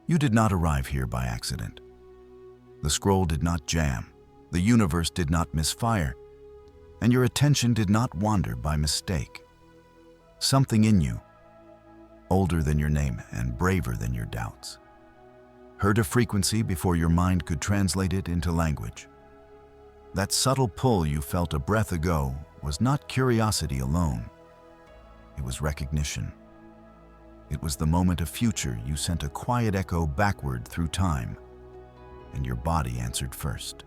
You did not arrive here by accident. The scroll did not jam, the universe did not misfire, and your attention did not wander by mistake. Something in you, older than your name and braver than your doubts, heard a frequency before your mind could translate it into language. That subtle pull you felt a breath ago was not curiosity alone. It was recognition. It was the moment of future you sent a quiet echo backward through time, and your body answered first.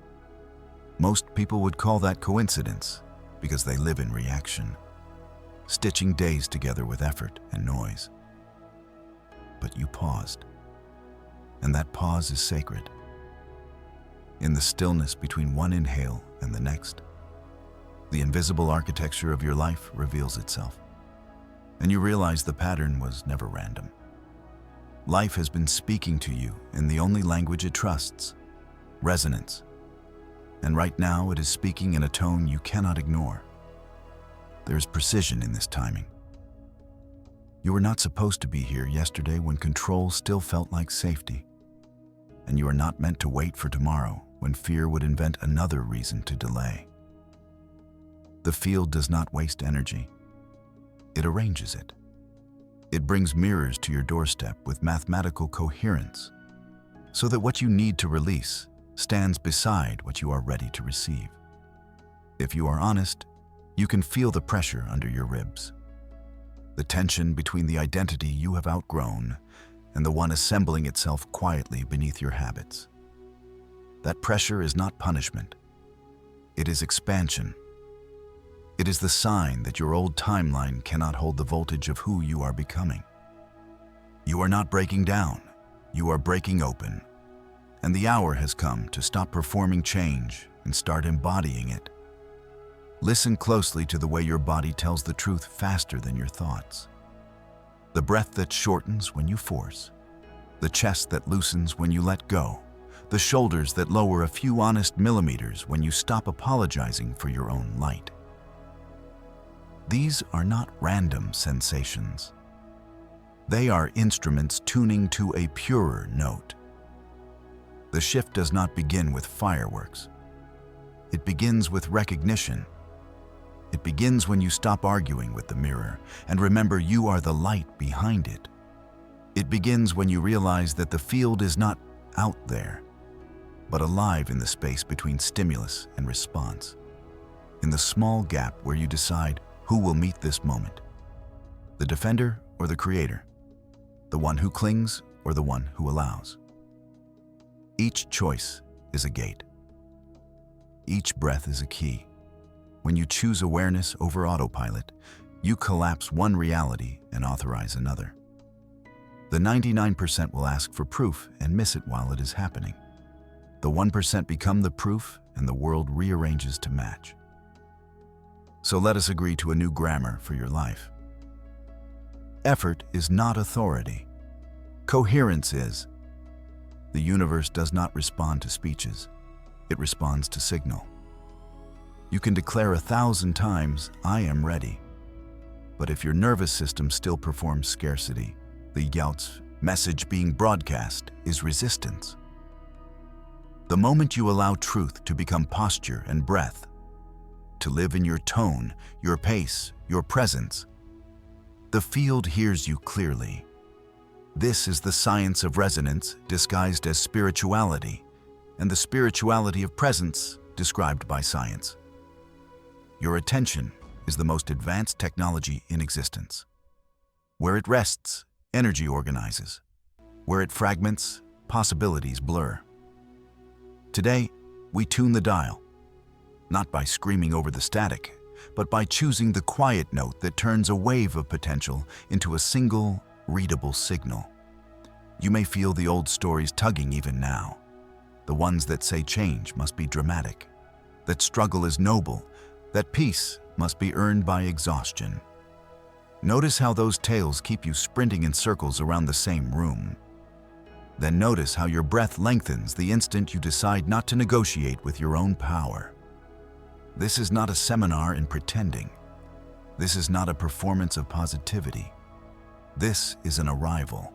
Most people would call that coincidence because they live in reaction, stitching days together with effort and noise. But you paused, and that pause is sacred. In the stillness between one inhale and the next, the invisible architecture of your life reveals itself, and you realize the pattern was never random. Life has been speaking to you in the only language it trusts, resonance. And right now it is speaking in a tone you cannot ignore. There is precision in this timing. You were not supposed to be here yesterday when control still felt like safety. And you are not meant to wait for tomorrow when fear would invent another reason to delay. The field does not waste energy. It arranges it. It brings mirrors to your doorstep with mathematical coherence, so that what you need to release stands beside what you are ready to receive. If you are honest, you can feel the pressure under your ribs, the tension between the identity you have outgrown and the one assembling itself quietly beneath your habits. That pressure is not punishment. It is expansion. It is the sign that your old timeline cannot hold the voltage of who you are becoming. You are not breaking down. You are breaking open. And the hour has come to stop performing change and start embodying it. Listen closely to the way your body tells the truth faster than your thoughts. The breath that shortens when you force. The chest that loosens when you let go. The shoulders that lower a few honest millimeters when you stop apologizing for your own light. These are not random sensations. They are instruments tuning to a purer note. The shift does not begin with fireworks. It begins with recognition. It begins when you stop arguing with the mirror and remember you are the light behind it. It begins when you realize that the field is not out there, but alive in the space between stimulus and response, in the small gap where you decide who will meet this moment, the defender or the creator, the one who clings or the one who allows. Each choice is a gate. Each breath is a key. When you choose awareness over autopilot, you collapse one reality and authorize another. The 99% will ask for proof and miss it while it is happening. The 1% become the proof and the world rearranges to match. So let us agree to a new grammar for your life. Effort is not authority. Coherence is. The universe does not respond to speeches. It responds to signal. You can declare 1,000 times, "I am ready." But if your nervous system still performs scarcity, the Yaut's message being broadcast is resistance. The moment you allow truth to become posture and breath, to live in your tone, your pace, your presence, the field hears you clearly. This is the science of resonance disguised as spirituality, and the spirituality of presence described by science. Your attention is the most advanced technology in existence. Where it rests, energy organizes. Where it fragments, possibilities blur. Today, we tune the dial, not by screaming over the static, but by choosing the quiet note that turns a wave of potential into a single, readable signal. You may feel the old stories tugging even now, the ones that say change must be dramatic, that struggle is noble, that peace must be earned by exhaustion. Notice how those tales keep you sprinting in circles around the same room. Then notice how your breath lengthens the instant you decide not to negotiate with your own power. This is not a seminar in pretending. This is not a performance of positivity. This is an arrival.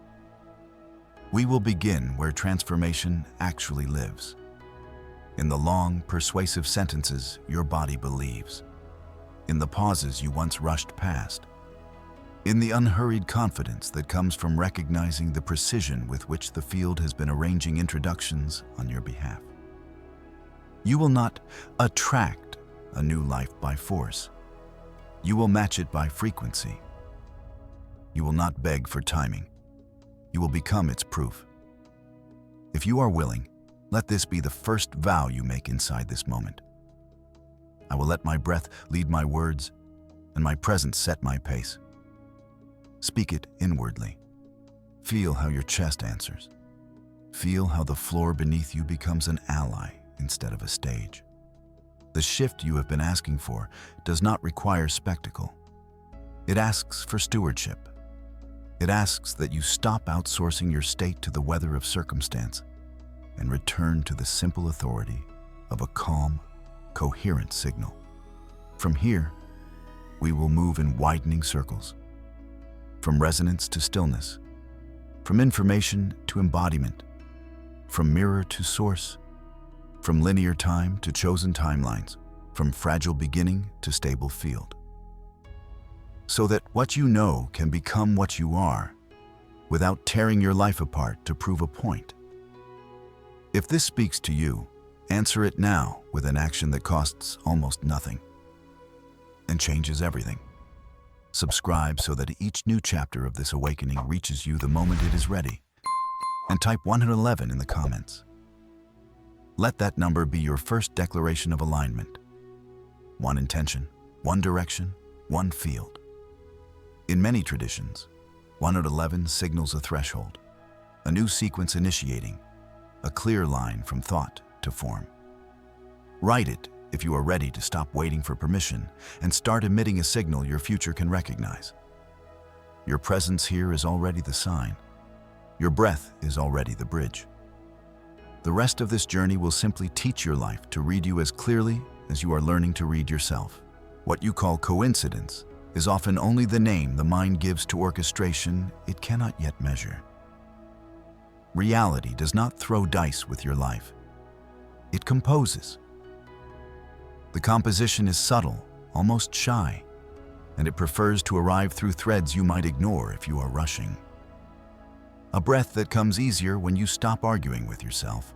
We will begin where transformation actually lives. In the long, persuasive sentences your body believes. In the pauses you once rushed past. In the unhurried confidence that comes from recognizing the precision with which the field has been arranging introductions on your behalf. You will not attract a new life by force. You will match it by frequency. You will not beg for timing. You will become its proof. If you are willing, let this be the first vow you make inside this moment. I will let my breath lead my words, and my presence set my pace. Speak it inwardly. Feel how your chest answers. Feel how the floor beneath you becomes an ally instead of a stage. The shift you have been asking for does not require spectacle. It asks for stewardship. It asks that you stop outsourcing your state to the weather of circumstance and return to the simple authority of a calm, coherent signal. From here, we will move in widening circles, from resonance to stillness, from information to embodiment, from mirror to source, from linear time to chosen timelines, from fragile beginning to stable field. So that what you know can become what you are, without tearing your life apart to prove a point. If this speaks to you, answer it now with an action that costs almost nothing and changes everything. Subscribe so that each new chapter of this awakening reaches you the moment it is ready. And type 111 in the comments. Let that number be your first declaration of alignment. One intention, one direction, one field. In many traditions, 111 signals a threshold, a new sequence initiating, a clear line from thought to form. Write it if you are ready to stop waiting for permission and start emitting a signal your future can recognize. Your presence here is already the sign. Your breath is already the bridge. The rest of this journey will simply teach your life to read you as clearly as you are learning to read yourself. What you call coincidence is often only the name the mind gives to orchestration it cannot yet measure. Reality does not throw dice with your life. It composes. The composition is subtle, almost shy, and it prefers to arrive through threads you might ignore if you are rushing. A breath that comes easier when you stop arguing with yourself.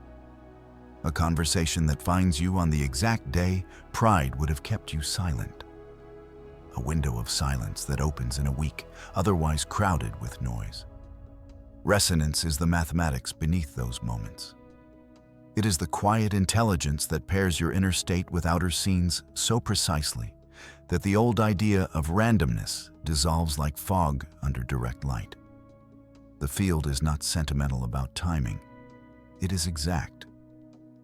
A conversation that finds you on the exact day pride would have kept you silent. A window of silence that opens in a week, otherwise crowded with noise. Resonance is the mathematics beneath those moments. It is the quiet intelligence that pairs your inner state with outer scenes so precisely that the old idea of randomness dissolves like fog under direct light. The field is not sentimental about timing. It is exact.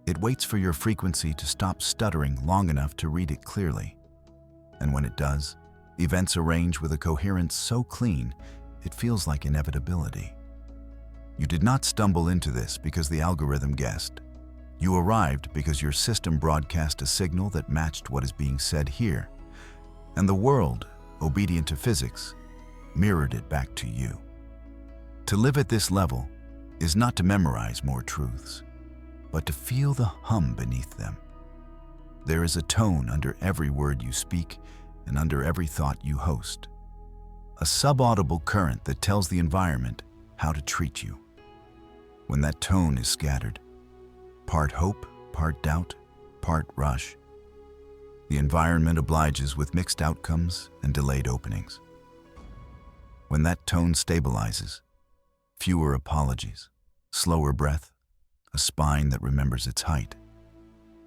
It waits for your frequency to stop stuttering long enough to read it clearly. And when it does, events arrange with a coherence so clean, it feels like inevitability. You did not stumble into this because the algorithm guessed. You arrived because your system broadcast a signal that matched what is being said here, and the world, obedient to physics, mirrored it back to you. To live at this level is not to memorize more truths, but to feel the hum beneath them. There is a tone under every word you speak and under every thought you host. A subaudible current that tells the environment how to treat you. When that tone is scattered, part hope, part doubt, part rush, the environment obliges with mixed outcomes and delayed openings. When that tone stabilizes, fewer apologies, slower breath, a spine that remembers its height.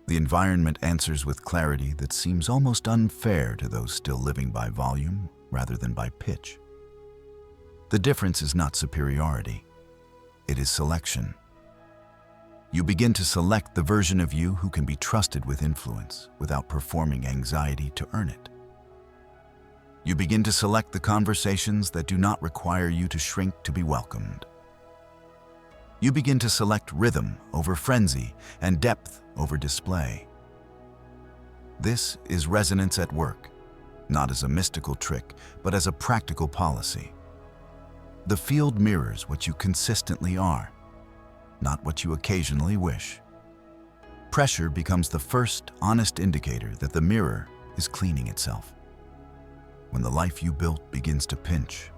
The environment answers with clarity that seems almost unfair to those still living by volume rather than by pitch. The difference is not superiority, it is selection. You begin to select the version of you who can be trusted with influence without performing anxiety to earn it. You begin to select the conversations that do not require you to shrink to be welcomed. You begin to select rhythm over frenzy and depth over display. This is resonance at work, not as a mystical trick, but as a practical policy. The field mirrors what you consistently are, not what you occasionally wish. Pressure becomes the first honest indicator that the mirror is cleaning itself. When the life you built begins to pinch,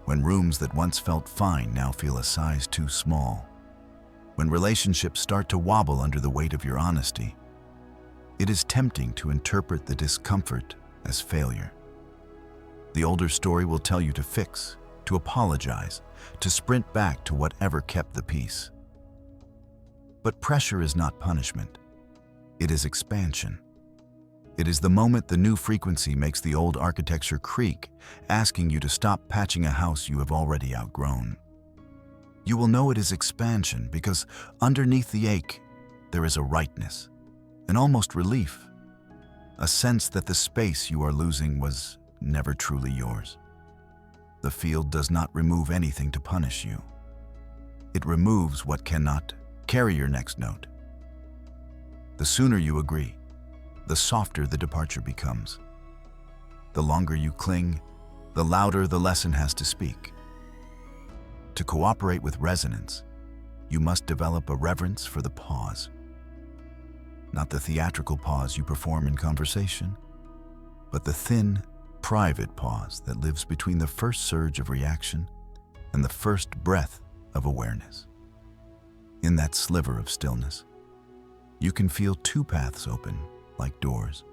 when rooms that once felt fine now feel a size too small, when relationships start to wobble under the weight of your honesty, it is tempting to interpret the discomfort as failure. The older story will tell you to fix, to apologize, to sprint back to whatever kept the peace. But pressure is not punishment. It is expansion. It is the moment the new frequency makes the old architecture creak, asking you to stop patching a house you have already outgrown. You will know it is expansion because underneath the ache, there is a rightness, an almost relief, a sense that the space you are losing was never truly yours. The field does not remove anything to punish you. It removes what cannot carry your next note. The sooner you agree, the softer the departure becomes. The longer you cling, the louder the lesson has to speak. To cooperate with resonance, you must develop a reverence for the pause. Not the theatrical pause you perform in conversation, but the thin, private pause that lives between the first surge of reaction and the first breath of awareness. In that sliver of stillness, you can feel two paths open like doors.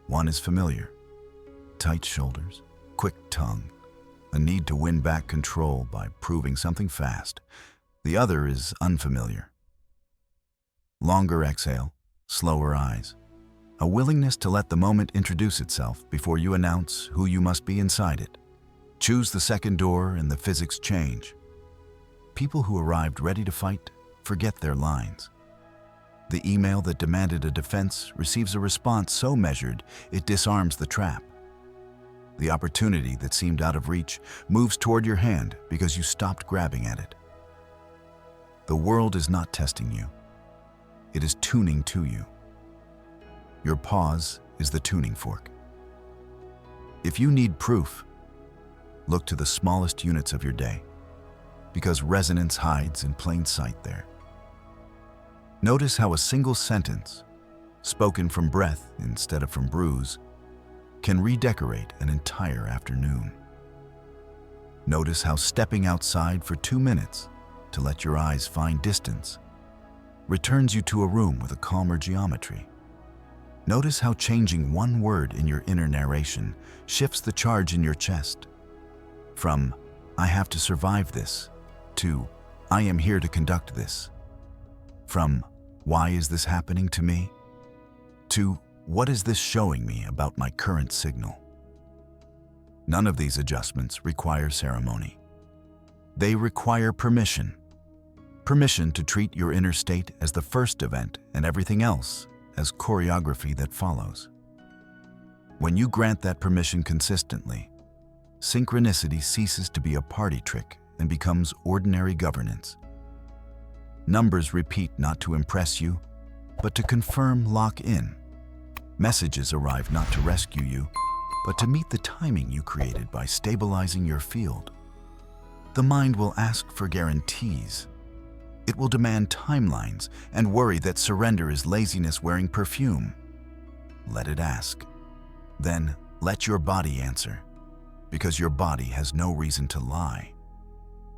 One is familiar, tight shoulders, quick tongue, a need to win back control by proving something fast. The other is unfamiliar. Longer exhale, slower eyes, a willingness to let the moment introduce itself before you announce who you must be inside it. Choose the second door and the physics change. People who arrived ready to fight forget their lines. The email that demanded a defense receives a response so measured it disarms the trap. The opportunity that seemed out of reach moves toward your hand because you stopped grabbing at it. The world is not testing you. It is tuning to you. Your pause is the tuning fork. If you need proof, look to the smallest units of your day, because resonance hides in plain sight there. Notice how a single sentence, spoken from breath instead of from bruise, can redecorate an entire afternoon. Notice how stepping outside for 2 minutes to let your eyes find distance returns you to a room with a calmer geometry. Notice how changing one word in your inner narration shifts the charge in your chest. From, "I have to survive this," to, "I am here to conduct this." From, "Why is this happening to me?" to, "What is this showing me about my current signal?" None of these adjustments require ceremony. They require permission. Permission to treat your inner state as the first event and everything else as choreography that follows. When you grant that permission consistently, synchronicity ceases to be a party trick and becomes ordinary governance. Numbers repeat not to impress you, but to confirm lock in. Messages arrive not to rescue you, but to meet the timing you created by stabilizing your field. The mind will ask for guarantees. It will demand timelines and worry that surrender is laziness wearing perfume. Let it ask. Then let your body answer, because your body has no reason to lie.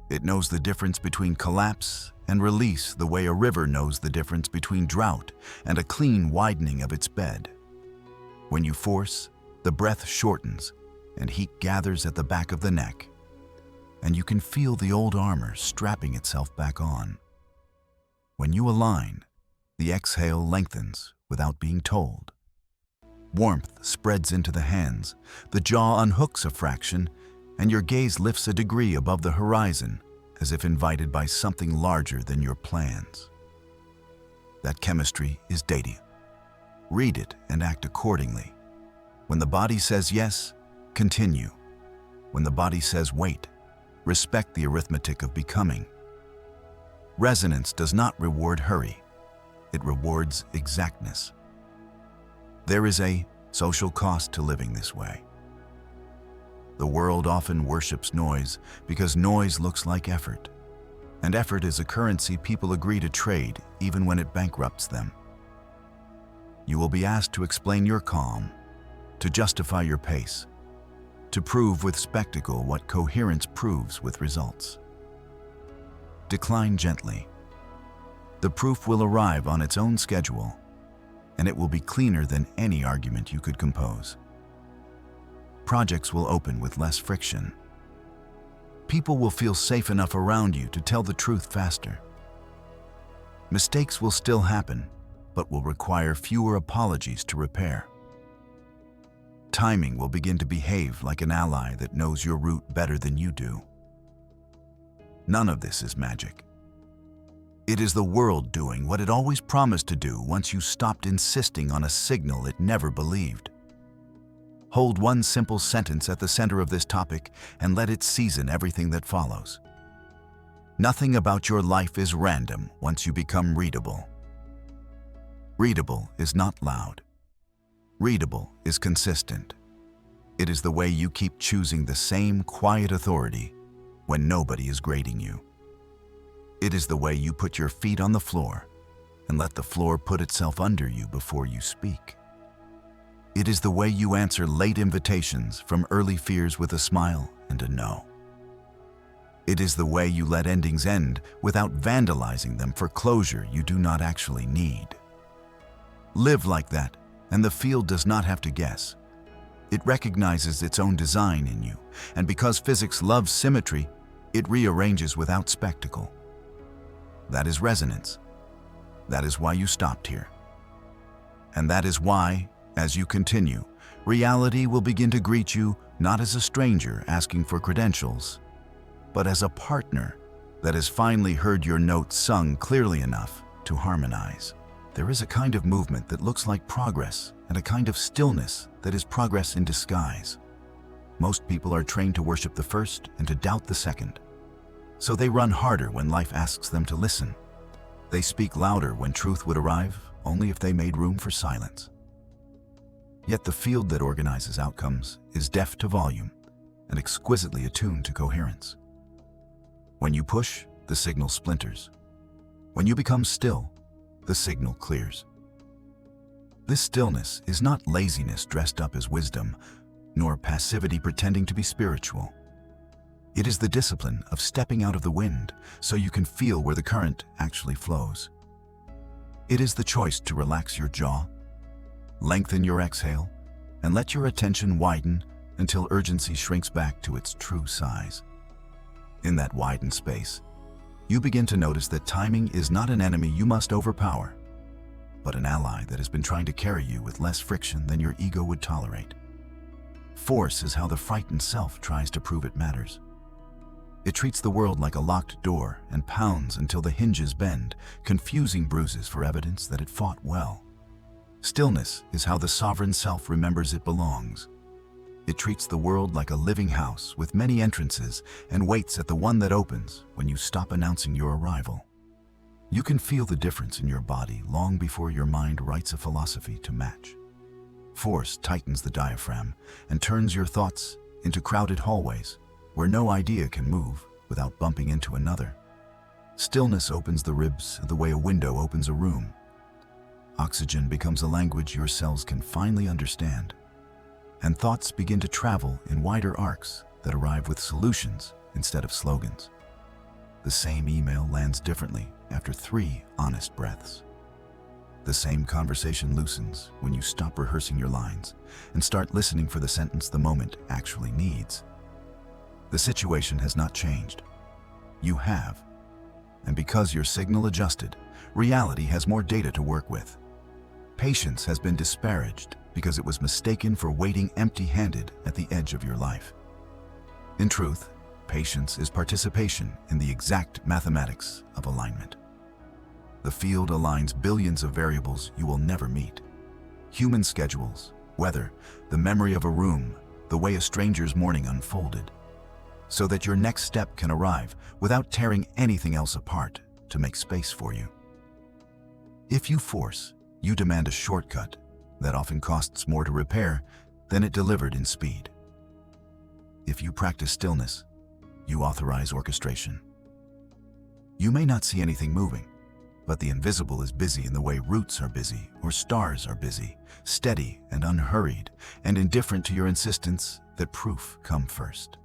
It knows the difference between collapse and release the way a river knows the difference between drought and a clean widening of its bed. When you force, the breath shortens and heat gathers at the back of the neck, and you can feel the old armor strapping itself back on. When you align, the exhale lengthens without being told. Warmth spreads into the hands, the jaw unhooks a fraction, and your gaze lifts a degree above the horizon, as if invited by something larger than your plans. That chemistry is dating. Read it and act accordingly. When the body says yes, continue. When the body says wait, respect the arithmetic of becoming. Resonance does not reward hurry. It rewards exactness. There is a social cost to living this way. The world often worships noise because noise looks like effort. And effort is a currency people agree to trade even when it bankrupts them. You will be asked to explain your calm, to justify your pace, to prove with spectacle what coherence proves with results. Decline gently. The proof will arrive on its own schedule, and it will be cleaner than any argument you could compose. Projects will open with less friction. People will feel safe enough around you to tell the truth faster. Mistakes will still happen, but will require fewer apologies to repair. Timing will begin to behave like an ally that knows your route better than you do. None of this is magic. It is the world doing what it always promised to do once you stopped insisting on a signal it never believed. Hold one simple sentence at the center of this topic and let it season everything that follows. Nothing about your life is random once you become readable. Readable is not loud. Readable is consistent. It is the way you keep choosing the same quiet authority when nobody is grading you. It is the way you put your feet on the floor and let the floor put itself under you before you speak. It is the way you answer late invitations from early fears with a smile and a no. It is the way you let endings end without vandalizing them for closure you do not actually need. Live like that, and the field does not have to guess. It recognizes its own design in you, and because physics loves symmetry, it rearranges without spectacle. That is resonance. That is why you stopped here. And that is why, as you continue, reality will begin to greet you not as a stranger asking for credentials, but as a partner that has finally heard your notes sung clearly enough to harmonize. There is a kind of movement that looks like progress and a kind of stillness that is progress in disguise. Most people are trained to worship the first and to doubt the second. So they run harder when life asks them to listen. They speak louder when truth would arrive only if they made room for silence. Yet the field that organizes outcomes is deaf to volume and exquisitely attuned to coherence. When you push, the signal splinters. When you become still, the signal clears. This stillness is not laziness dressed up as wisdom, nor passivity pretending to be spiritual. It is the discipline of stepping out of the wind so you can feel where the current actually flows. It is the choice to relax your jaw, lengthen your exhale, and let your attention widen until urgency shrinks back to its true size. In that widened space, you begin to notice that timing is not an enemy you must overpower, but an ally that has been trying to carry you with less friction than your ego would tolerate. Force is how the frightened self tries to prove it matters. It treats the world like a locked door and pounds until the hinges bend, confusing bruises for evidence that it fought well. Stillness is how the sovereign self remembers it belongs. It treats the world like a living house with many entrances and waits at the one that opens when you stop announcing your arrival. You can feel the difference in your body long before your mind writes a philosophy to match. Force tightens the diaphragm and turns your thoughts into crowded hallways where no idea can move without bumping into another. Stillness opens the ribs the way a window opens a room. Oxygen becomes a language your cells can finally understand, and thoughts begin to travel in wider arcs that arrive with solutions instead of slogans. The same email lands differently after 3 honest breaths. The same conversation loosens when you stop rehearsing your lines and start listening for the sentence the moment actually needs. The situation has not changed. You have. And because your signal adjusted, reality has more data to work with. Patience has been disparaged because it was mistaken for waiting empty-handed at the edge of your life. In truth, patience is participation in the exact mathematics of alignment. The field aligns billions of variables you will never meet. Human schedules, weather, the memory of a room, the way a stranger's morning unfolded, so that your next step can arrive without tearing anything else apart to make space for you. If you force, you demand a shortcut that often costs more to repair than it delivered in speed. If you practice stillness, you authorize orchestration. You may not see anything moving, but the invisible is busy in the way roots are busy or stars are busy, steady and unhurried, and indifferent to your insistence that proof come first.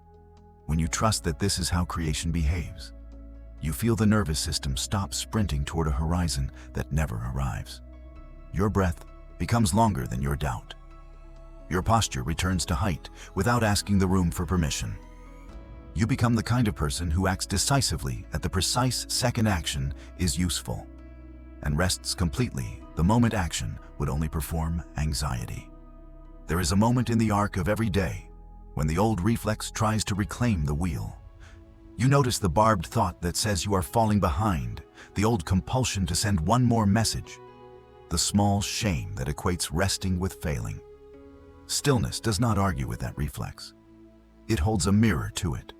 When you trust that this is how creation behaves, you feel the nervous system stop sprinting toward a horizon that never arrives. Your breath becomes longer than your doubt. Your posture returns to height without asking the room for permission. You become the kind of person who acts decisively at the precise second action is useful, and rests completely the moment action would only perform anxiety. There is a moment in the arc of every day when the old reflex tries to reclaim the wheel. You notice the barbed thought that says you are falling behind, the old compulsion to send one more message, the small shame that equates resting with failing. Stillness does not argue with that reflex. It holds a mirror to it.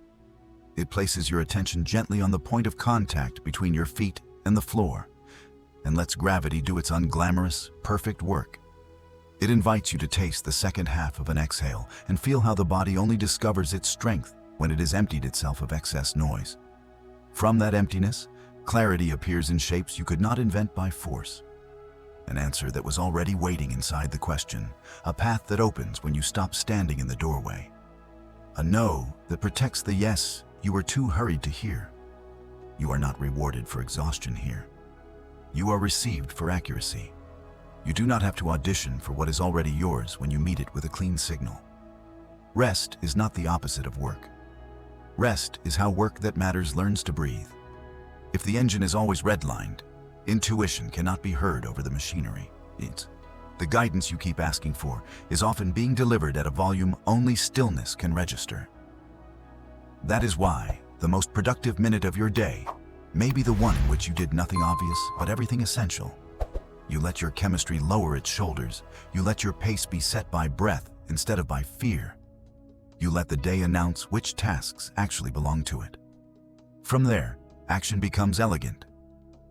It places your attention gently on the point of contact between your feet and the floor, and lets gravity do its unglamorous, perfect work. It invites you to taste the second half of an exhale and feel how the body only discovers its strength when it has emptied itself of excess noise. From that emptiness, clarity appears in shapes you could not invent by force. An answer that was already waiting inside the question, a path that opens when you stop standing in the doorway. A no that protects the yes you were too hurried to hear. You are not rewarded for exhaustion here. You are received for accuracy. You do not have to audition for what is already yours when you meet it with a clean signal. Rest is not the opposite of work. Rest is how work that matters learns to breathe. If the engine is always redlined, intuition cannot be heard over the machinery. The guidance you keep asking for is often being delivered at a volume only stillness can register. That is why the most productive minute of your day may be the one in which you did nothing obvious but everything essential. You let your chemistry lower its shoulders. You let your pace be set by breath instead of by fear. You let the day announce which tasks actually belong to it. From there, action becomes elegant.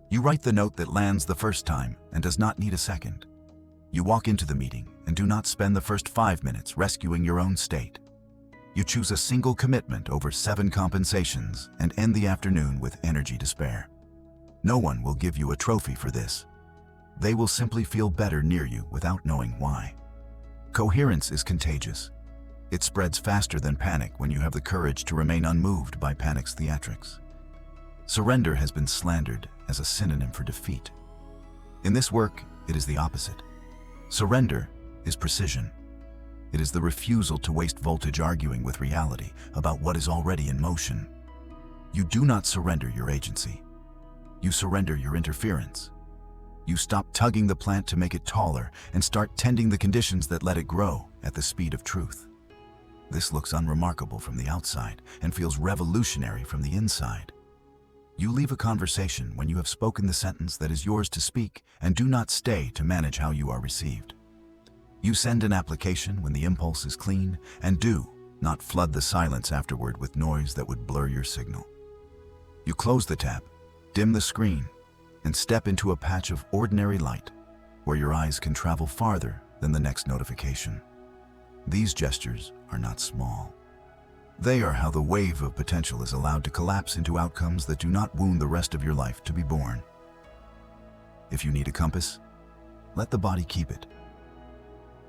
You write the note that lands the first time and does not need a second. You walk into the meeting and do not spend the first 5 minutes rescuing your own state. You choose a single commitment over 7 compensations and end the afternoon with energy to spare. No one will give you a trophy for this. They will simply feel better near you without knowing why. Coherence is contagious. It spreads faster than panic when you have the courage to remain unmoved by panic's theatrics. Surrender has been slandered as a synonym for defeat. In this work, it is the opposite. Surrender is precision. It is the refusal to waste voltage arguing with reality about what is already in motion. You do not surrender your agency. You surrender your interference. You stop tugging the plant to make it taller and start tending the conditions that let it grow at the speed of truth. This looks unremarkable from the outside and feels revolutionary from the inside. You leave a conversation when you have spoken the sentence that is yours to speak and do not stay to manage how you are received. You send an application when the impulse is clean and do not flood the silence afterward with noise that would blur your signal. You close the tab, dim the screen, and step into a patch of ordinary light where your eyes can travel farther than the next notification. These gestures are not small. They are how the wave of potential is allowed to collapse into outcomes that do not wound the rest of your life to be born. If you need a compass, let the body keep it.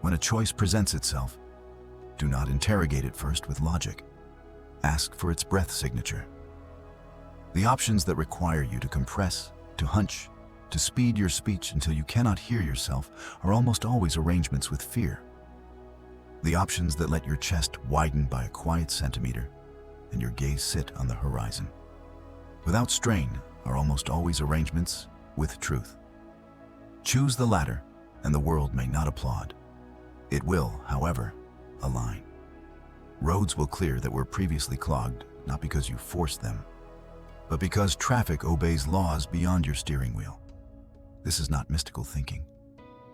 When a choice presents itself, do not interrogate it first with logic. Ask for its breath signature. The options that require you to compress, to hunch, to speed your speech until you cannot hear yourself are almost always arrangements with fear. The options that let your chest widen by a quiet centimeter and your gaze sit on the horizon without strain are almost always arrangements with truth. Choose the latter, and the world may not applaud. It will, however, align. Roads will clear that were previously clogged, not because you forced them, but because traffic obeys laws beyond your steering wheel. This is not mystical thinking.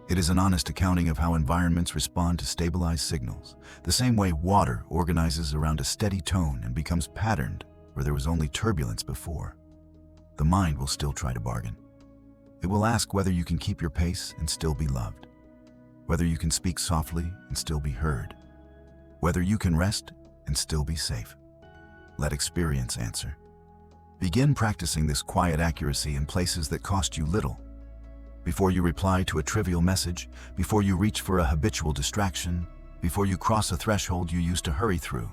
It is an honest accounting of how environments respond to stabilized signals, the same way water organizes around a steady tone and becomes patterned where there was only turbulence before. The mind will still try to bargain. It will ask whether you can keep your pace and still be loved, whether you can speak softly and still be heard, whether you can rest and still be safe. Let experience answer. Begin practicing this quiet accuracy in places that cost you little. Before you reply to a trivial message, before you reach for a habitual distraction, before you cross a threshold you used to hurry through.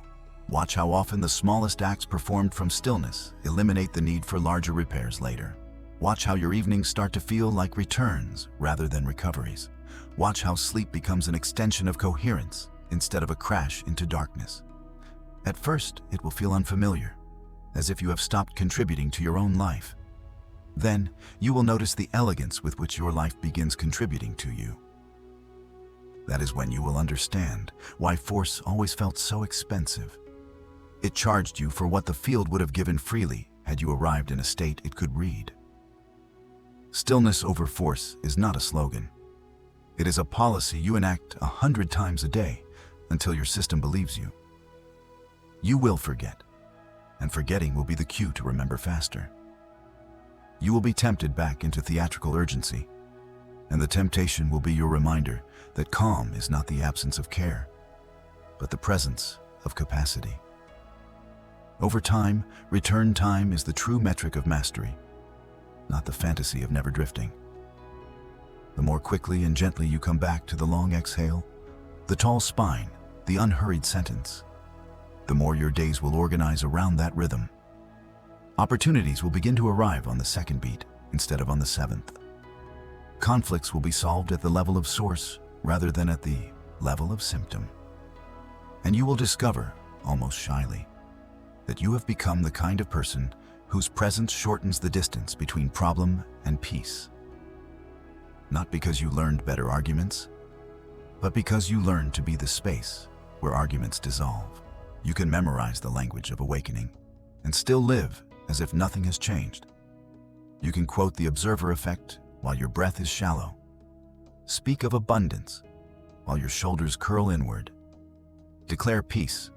Watch how often the smallest acts performed from stillness eliminate the need for larger repairs later. Watch how your evenings start to feel like returns rather than recoveries. Watch how sleep becomes an extension of coherence instead of a crash into darkness. At first, it will feel unfamiliar, as if you have stopped contributing to your own life. Then, you will notice the elegance with which your life begins contributing to you. That is when you will understand why force always felt so expensive. It charged you for what the field would have given freely had you arrived in a state it could read. Stillness over force is not a slogan. It is a policy you enact 100 times a day until your system believes you. You will forget, and forgetting will be the cue to remember faster. You will be tempted back into theatrical urgency, and the temptation will be your reminder that calm is not the absence of care, but the presence of capacity. Over time, return time is the true metric of mastery, not the fantasy of never drifting. The more quickly and gently you come back to the long exhale, the tall spine, the unhurried sentence, the more your days will organize around that rhythm. Opportunities will begin to arrive on the second beat instead of on the seventh. Conflicts will be solved at the level of source rather than at the level of symptom. And you will discover, almost shyly, that you have become the kind of person whose presence shortens the distance between problem and peace. Not because you learned better arguments, but because you learned to be the space where arguments dissolve. You can memorize the language of awakening and still live as if nothing has changed. You can quote the observer effect while your breath is shallow. Speak of abundance while your shoulders curl inward. Declare peace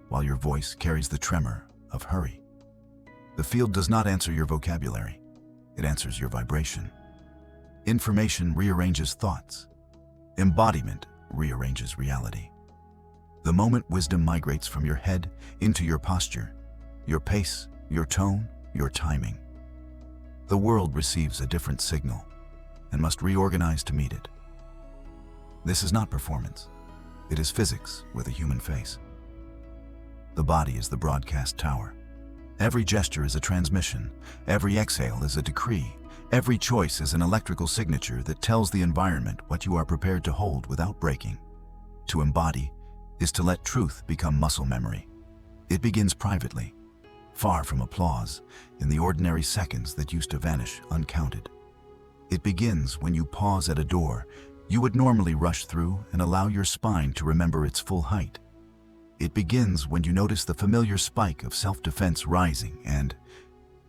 while your voice carries the tremor of hurry. The field does not answer your vocabulary. It answers your vibration. Information rearranges thoughts. Embodiment rearranges reality. The moment wisdom migrates from your head into your posture, your pace, your tone, your timing, the world receives a different signal and must reorganize to meet it. This is not performance. It is physics with a human face. The body is the broadcast tower. Every gesture is a transmission. Every exhale is a decree. Every choice is an electrical signature that tells the environment what you are prepared to hold without breaking. To embody is to let truth become muscle memory. It begins privately, far from applause, in the ordinary seconds that used to vanish uncounted. It begins when you pause at a door you would normally rush through and allow your spine to remember its full height. It begins when you notice the familiar spike of self-defense rising and,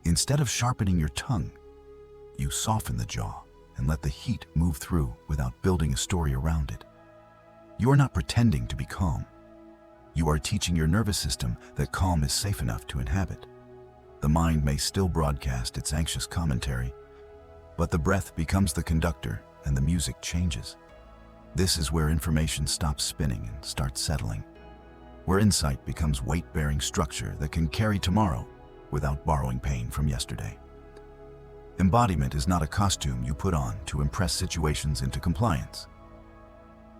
instead of sharpening your tongue, you soften the jaw and let the heat move through without building a story around it. You are not pretending to be calm. You are teaching your nervous system that calm is safe enough to inhabit. The mind may still broadcast its anxious commentary, but the breath becomes the conductor and the music changes. This is where information stops spinning and starts settling, where insight becomes weight-bearing structure that can carry tomorrow without borrowing pain from yesterday. Embodiment is not a costume you put on to impress situations into compliance.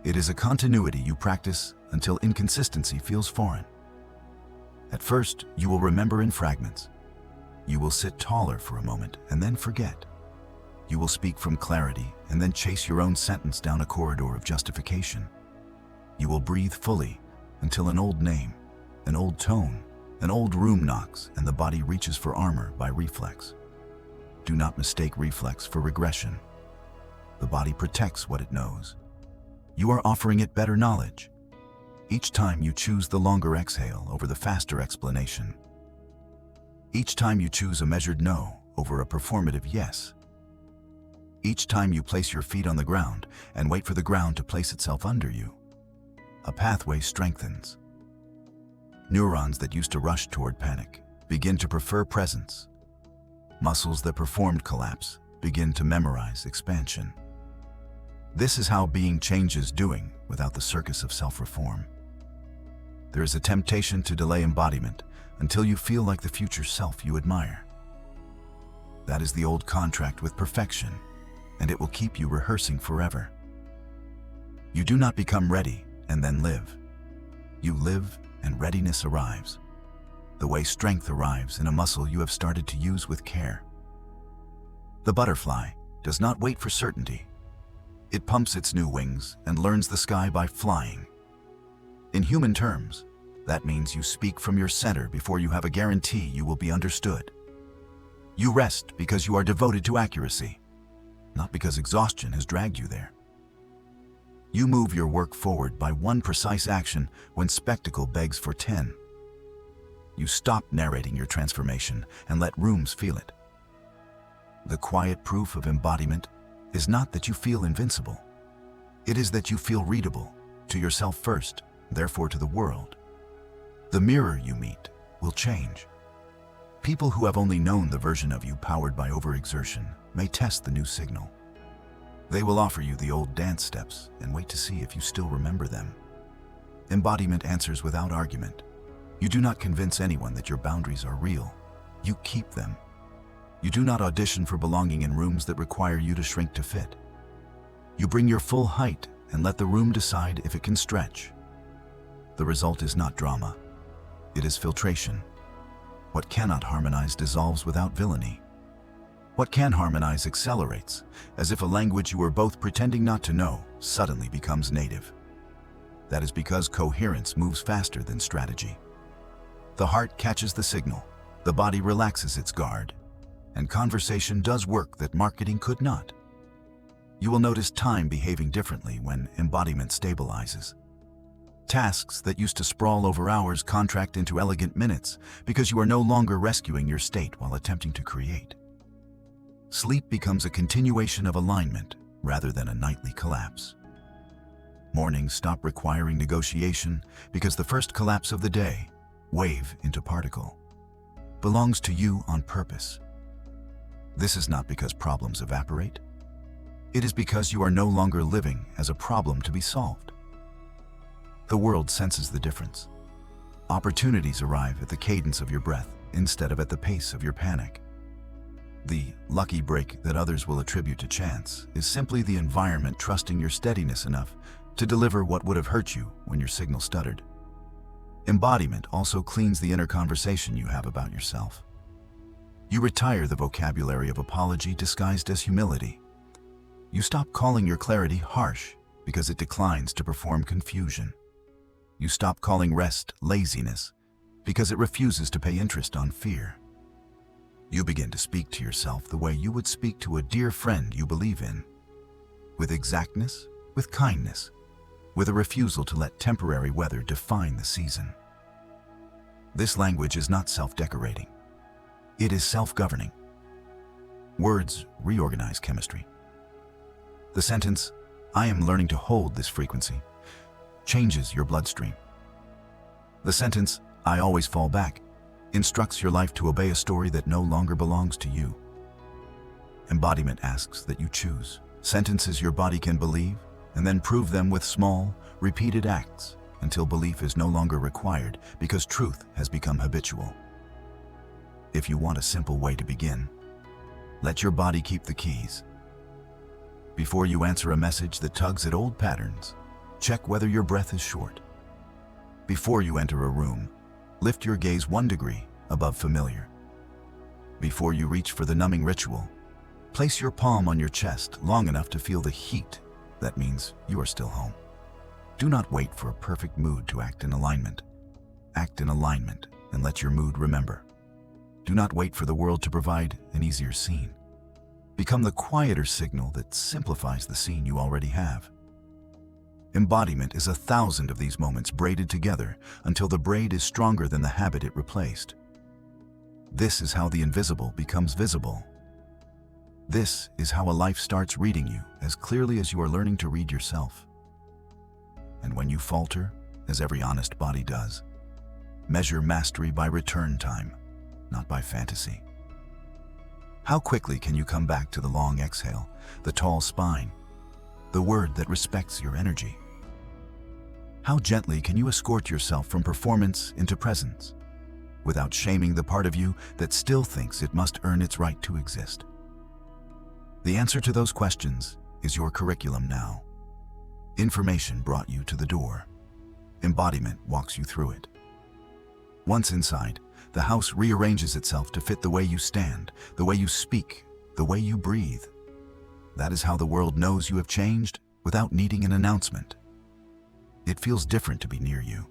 It is a continuity you practice until inconsistency feels foreign. At first, you will remember in fragments. You will sit taller for a moment and then forget. You will speak from clarity and then chase your own sentence down a corridor of justification. You will breathe fully until an old name, an old tone, an old room knocks and the body reaches for armor by reflex. Do not mistake reflex for regression. The body protects what it knows. You are offering it better knowledge. Each time you choose the longer exhale over the faster explanation. Each time you choose a measured no over a performative yes. Each time you place your feet on the ground and wait for the ground to place itself under you. A pathway strengthens. Neurons that used to rush toward panic begin to prefer presence. Muscles that performed collapse begin to memorize expansion. This is how being changes doing without the circus of self-reform. There is a temptation to delay embodiment until you feel like the future self you admire. That is the old contract with perfection, and it will keep you rehearsing forever. You do not become ready and then live. You live and readiness arrives. The way strength arrives in a muscle you have started to use with care. The butterfly does not wait for certainty. It pumps its new wings and learns the sky by flying. In human terms, that means you speak from your center before you have a guarantee you will be understood. You rest because you are devoted to accuracy, not because exhaustion has dragged you there. You move your work forward by one precise action when spectacle begs for 10. You stop narrating your transformation and let rooms feel it. The quiet proof of embodiment is not that you feel invincible. It is that you feel readable, to yourself first, therefore to the world. The mirror you meet will change. People who have only known the version of you powered by overexertion may test the new signal. They will offer you the old dance steps and wait to see if you still remember them. Embodiment answers without argument. You do not convince anyone that your boundaries are real. You keep them. You do not audition for belonging in rooms that require you to shrink to fit. You bring your full height and let the room decide if it can stretch. The result is not drama. It is filtration. What cannot harmonize dissolves without villainy. What can harmonize accelerates, as if a language you were both pretending not to know suddenly becomes native. That is because coherence moves faster than strategy. The heart catches the signal, the body relaxes its guard, and conversation does work that marketing could not. You will notice time behaving differently when embodiment stabilizes. Tasks that used to sprawl over hours contract into elegant minutes because you are no longer rescuing your state while attempting to create. Sleep becomes a continuation of alignment rather than a nightly collapse. Mornings stop requiring negotiation because the first collapse of the day, wave into particle, belongs to you on purpose. This is not because problems evaporate. It is because you are no longer living as a problem to be solved. The world senses the difference. Opportunities arrive at the cadence of your breath instead of at the pace of your panic. The lucky break that others will attribute to chance is simply the environment trusting your steadiness enough to deliver what would have hurt you when your signal stuttered. Embodiment also cleans the inner conversation you have about yourself. You retire the vocabulary of apology disguised as humility. You stop calling your clarity harsh because it declines to perform confusion. You stop calling rest laziness because it refuses to pay interest on fear. You begin to speak to yourself the way you would speak to a dear friend you believe in, with exactness, with kindness, with a refusal to let temporary weather define the season. This language is not self-decorating. It is self-governing. Words reorganize chemistry. The sentence, "I am learning to hold this frequency," changes your bloodstream. The sentence, "I always fall back," instructs your life to obey a story that no longer belongs to you. Embodiment asks that you choose sentences your body can believe, and then prove them with small, repeated acts until belief is no longer required because truth has become habitual. If you want a simple way to begin, let your body keep the keys. Before you answer a message that tugs at old patterns, check whether your breath is short. Before you enter a room, lift your gaze 1 degree above familiar. Before you reach for the numbing ritual, place your palm on your chest long enough to feel the heat. That means you are still home. Do not wait for a perfect mood to act in alignment. Act in alignment and let your mood remember. Do not wait for the world to provide an easier scene. Become the quieter signal that simplifies the scene you already have. Embodiment is 1,000 of these moments braided together until the braid is stronger than the habit it replaced. This is how the invisible becomes visible. This is how a life starts reading you as clearly as you are learning to read yourself. And when you falter, as every honest body does, measure mastery by return time, not by fantasy. How quickly can you come back to the long exhale, the tall spine, the word that respects your energy? How gently can you escort yourself from performance into presence, without shaming the part of you that still thinks it must earn its right to exist? The answer to those questions is your curriculum now. Information brought you to the door. Embodiment walks you through it. Once inside, the house rearranges itself to fit the way you stand, the way you speak, the way you breathe. That is how the world knows you have changed without needing an announcement. It feels different to be near you.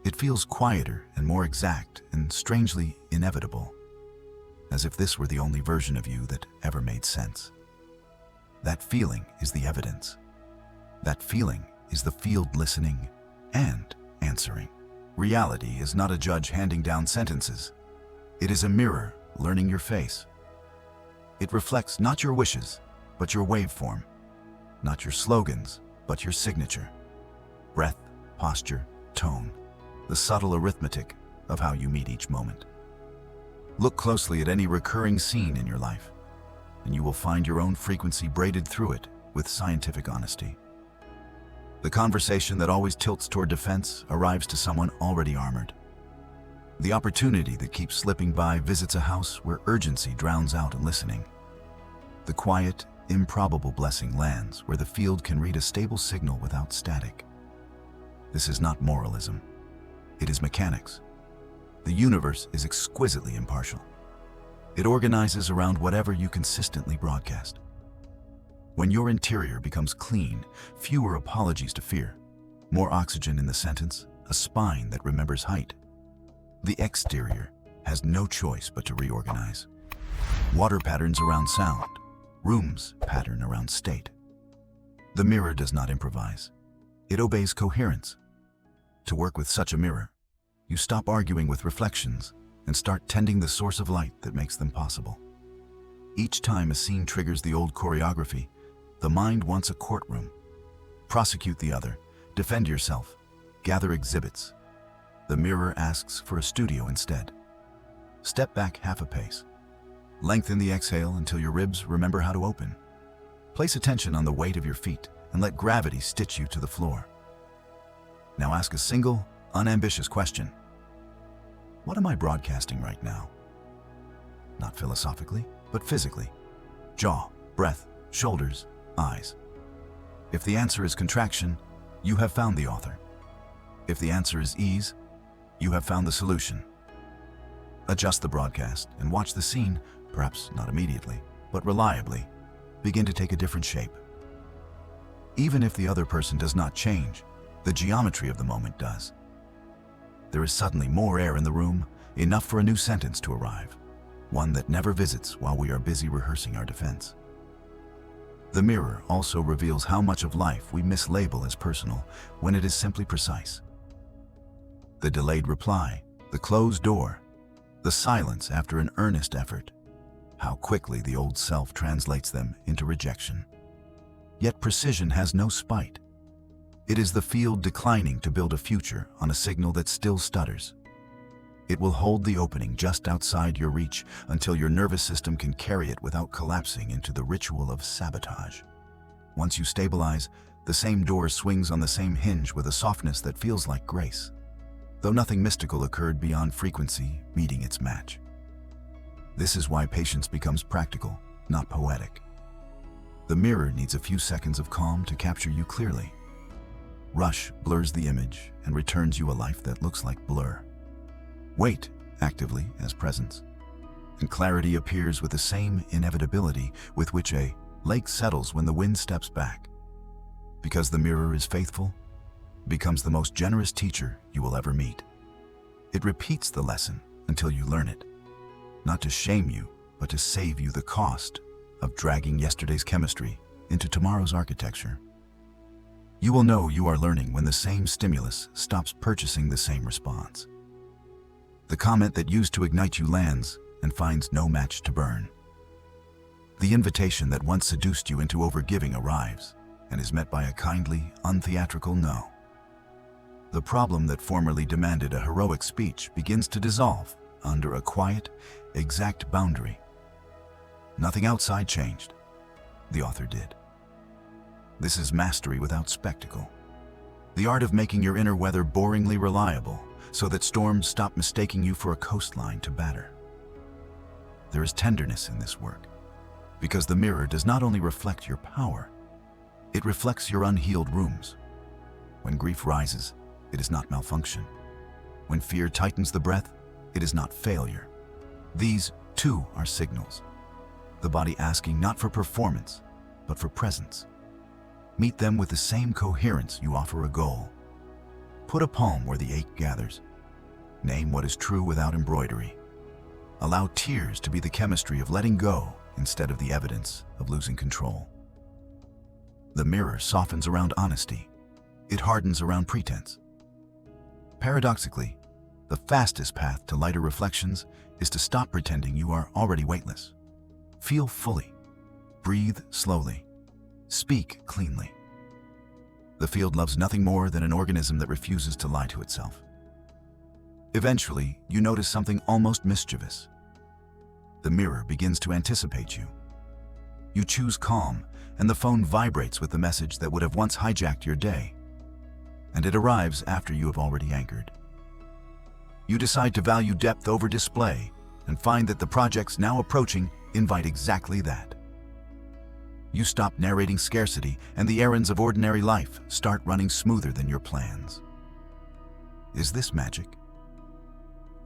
It feels quieter and more exact and strangely inevitable, as if this were the only version of you that ever made sense. That feeling is the evidence. That feeling is the field listening and answering. Reality is not a judge handing down sentences. It is a mirror learning your face. It reflects not your wishes, but your waveform, not your slogans, but your signature. Breath, posture, tone, the subtle arithmetic of how you meet each moment. Look closely at any recurring scene in your life, and you will find your own frequency braided through it with scientific honesty. The conversation that always tilts toward defense arrives to someone already armored. The opportunity that keeps slipping by visits a house where urgency drowns out listening. The quiet, improbable blessing lands where the field can read a stable signal without static. This is not moralism. It is mechanics. The universe is exquisitely impartial. It organizes around whatever you consistently broadcast. When your interior becomes clean, fewer apologies to fear, more oxygen in the sentence, a spine that remembers height. The exterior has no choice but to reorganize. Water patterns around sound, rooms pattern around state. The mirror does not improvise. It obeys coherence. To work with such a mirror, you stop arguing with reflections and start tending the source of light that makes them possible. Each time a scene triggers the old choreography, the mind wants a courtroom. Prosecute the other, defend yourself, gather exhibits. The mirror asks for a studio instead. Step back half a pace. Lengthen the exhale until your ribs remember how to open. Place attention on the weight of your feet and let gravity stitch you to the floor. Now ask a single, unambitious question. What am I broadcasting right now? Not philosophically, but physically. Jaw, breath, shoulders, eyes. If the answer is contraction, you have found the author. If the answer is ease, you have found the solution. Adjust the broadcast and watch the scene, perhaps not immediately, but reliably, begin to take a different shape. Even if the other person does not change, the geometry of the moment does. There is suddenly more air in the room, enough for a new sentence to arrive, one that never visits while we are busy rehearsing our defense. The mirror also reveals how much of life we mislabel as personal when it is simply precise. The delayed reply, the closed door, the silence after an earnest effort, how quickly the old self translates them into rejection. Yet precision has no spite. It is the field declining to build a future on a signal that still stutters. It will hold the opening just outside your reach until your nervous system can carry it without collapsing into the ritual of sabotage. Once you stabilize, the same door swings on the same hinge with a softness that feels like grace, though nothing mystical occurred beyond frequency meeting its match. This is why patience becomes practical, not poetic. The mirror needs a few seconds of calm to capture you clearly. Rush blurs the image and returns you a life that looks like blur. Wait actively as presence, and clarity appears with the same inevitability with which a lake settles when the wind steps back. Because the mirror is faithful, it becomes the most generous teacher you will ever meet. It repeats the lesson until you learn it, not to shame you, but to save you the cost of dragging yesterday's chemistry into tomorrow's architecture. You will know you are learning when the same stimulus stops purchasing the same response. The comment that used to ignite you lands and finds no match to burn. The invitation that once seduced you into overgiving arrives and is met by a kindly, untheatrical no. The problem that formerly demanded a heroic speech begins to dissolve under a quiet, exact boundary. Nothing outside changed. The author did. This is mastery without spectacle. The art of making your inner weather boringly reliable so that storms stop mistaking you for a coastline to batter. There is tenderness in this work, because the mirror does not only reflect your power, it reflects your unhealed wounds. When grief rises, it is not malfunction. When fear tightens the breath, it is not failure. These, too, are signals. The body asking not for performance, but for presence. Meet them with the same coherence you offer a goal. Put a palm where the ache gathers. Name what is true without embroidery. Allow tears to be the chemistry of letting go instead of the evidence of losing control. The mirror softens around honesty. It hardens around pretense. Paradoxically, the fastest path to lighter reflections is to stop pretending you are already weightless. Feel fully. Breathe slowly. Speak cleanly. The field loves nothing more than an organism that refuses to lie to itself. Eventually, you notice something almost mischievous. The mirror begins to anticipate you. You choose calm, and the phone vibrates with the message that would have once hijacked your day. And it arrives after you have already anchored. You decide to value depth over display and find that the projects now approaching invite exactly that. You stop narrating scarcity, and the errands of ordinary life start running smoother than your plans. Is this magic?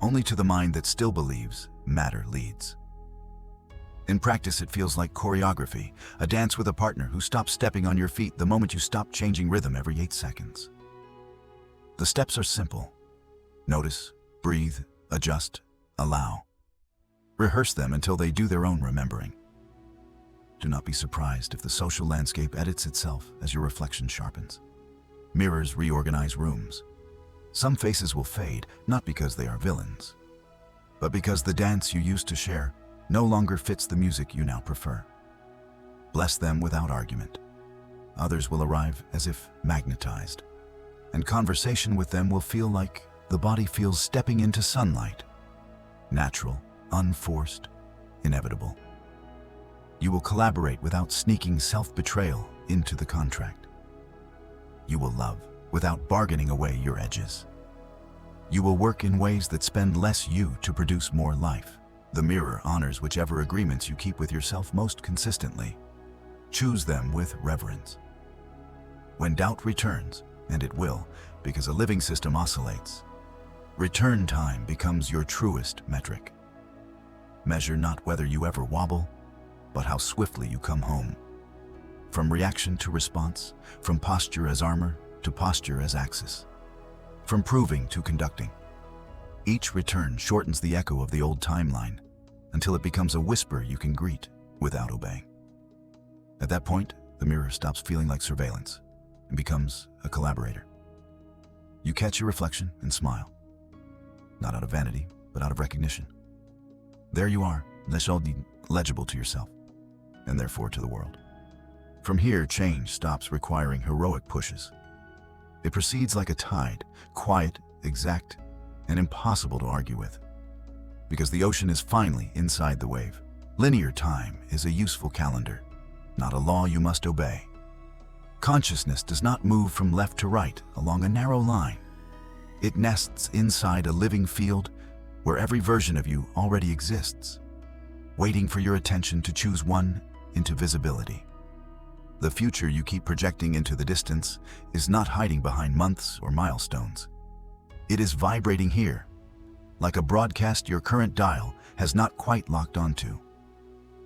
Only to the mind that still believes matter leads. In practice, it feels like choreography, a dance with a partner who stops stepping on your feet the moment you stop changing rhythm every 8 seconds. The steps are simple. Notice, breathe, adjust, allow. Rehearse them until they do their own remembering. Do not be surprised if the social landscape edits itself as your reflection sharpens. Mirrors reorganize rooms. Some faces will fade, not because they are villains, but because the dance you used to share no longer fits the music you now prefer. Bless them without argument. Others will arrive as if magnetized, and conversation with them will feel like the body feels stepping into sunlight. Natural, unforced, inevitable. You will collaborate without sneaking self-betrayal into the contract. You will love without bargaining away your edges. You will work in ways that spend less you to produce more life. The mirror honors whichever agreements you keep with yourself most consistently. Choose them with reverence. When doubt returns, and it will, because a living system oscillates, return time becomes your truest metric. Measure not whether you ever wobble, but how swiftly you come home. From reaction to response, from posture as armor to posture as axis, from proving to conducting. Each return shortens the echo of the old timeline until it becomes a whisper you can greet without obeying. At that point, the mirror stops feeling like surveillance and becomes a collaborator. You catch your reflection and smile, not out of vanity, but out of recognition. There you are, legible to yourself, and therefore to the world. From here, change stops requiring heroic pushes. It proceeds like a tide, quiet, exact, and impossible to argue with. Because the ocean is finally inside the wave. Linear time is a useful calendar, not a law you must obey. Consciousness does not move from left to right along a narrow line. It nests inside a living field where every version of you already exists, waiting for your attention to choose one into visibility. The future you keep projecting into the distance is not hiding behind months or milestones. It is vibrating here, like a broadcast your current dial has not quite locked onto.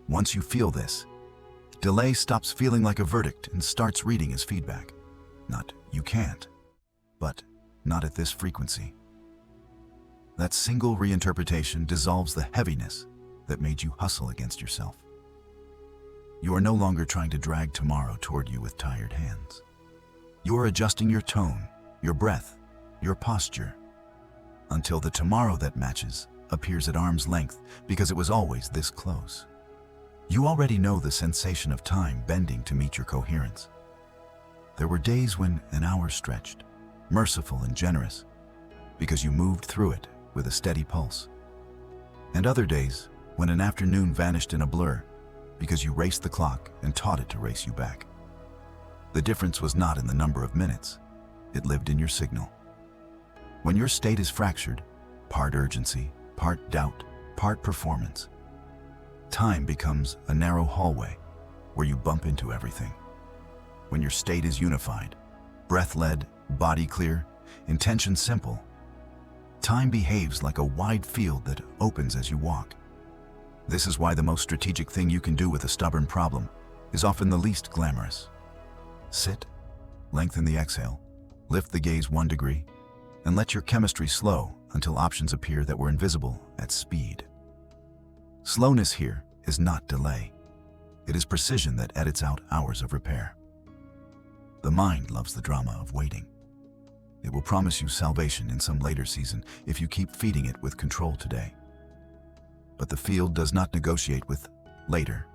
Once you feel this, delay stops feeling like a verdict and starts reading as feedback. Not "you can't," but "not at this frequency." That single reinterpretation dissolves the heaviness that made you hustle against yourself. You are no longer trying to drag tomorrow toward you with tired hands. You are adjusting your tone, your breath, your posture, until the tomorrow that matches appears at arm's length because it was always this close. You already know the sensation of time bending to meet your coherence. There were days when an hour stretched, merciful and generous, because you moved through it with a steady pulse. And other days when an afternoon vanished in a blur, because you raced the clock and taught it to race you back. The difference was not in the number of minutes. it lived in your signal. When your state is fractured, part urgency, part doubt, part performance, time becomes a narrow hallway where you bump into everything. When your state is unified, breath-led, body clear, intention simple, time behaves like a wide field that opens as you walk. This is why the most strategic thing you can do with a stubborn problem is often the least glamorous. Sit, lengthen the exhale, lift the gaze 1 degree, and let your chemistry slow until options appear that were invisible at speed. Slowness here is not delay. It is precision that edits out hours of repair. The mind loves the drama of waiting. It will promise you salvation in some later season if you keep feeding it with control today. But the field does not negotiate with later.